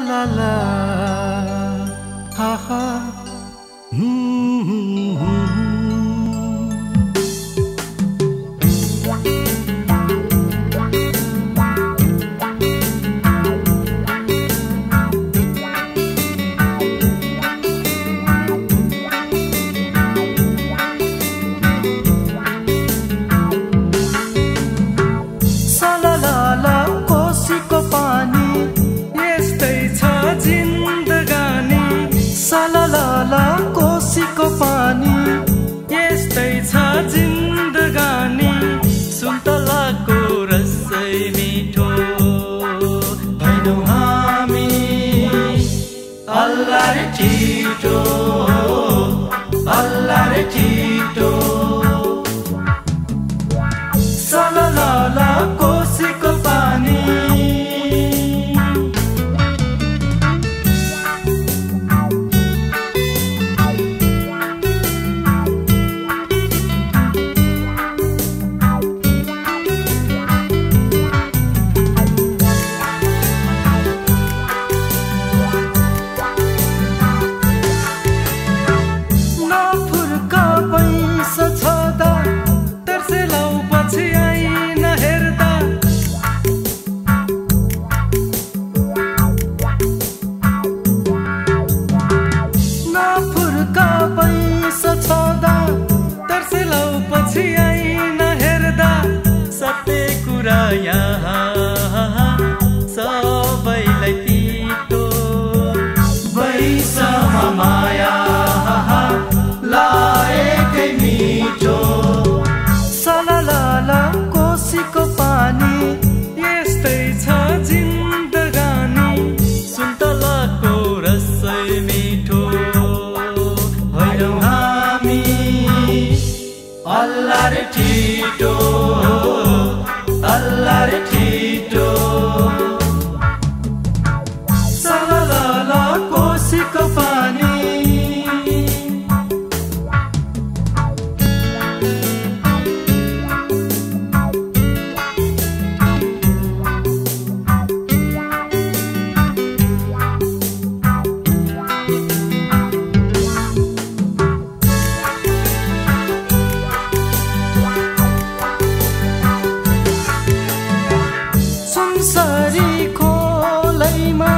la la, ha ha. सालालाला कोसीको पानी यस्तै छ जिन्दगानी सुन्तलाको रसै मिठो भैनौ हामी अल्लाह रे छिटो अल्लाह रे छिटो सालालाला कोसीको पानी सबैलाई तितो बैसमा माया लाएकै मिठो सालालाला कोसीको पानी यस्तै छ जिन्दगानी सुन्तलाको रसै मिठो भैनौ हामी अल्लाह रे छिटो अल्लाह रे छिटो सालालाला कोसीको पानी सुनसरी खोलैमा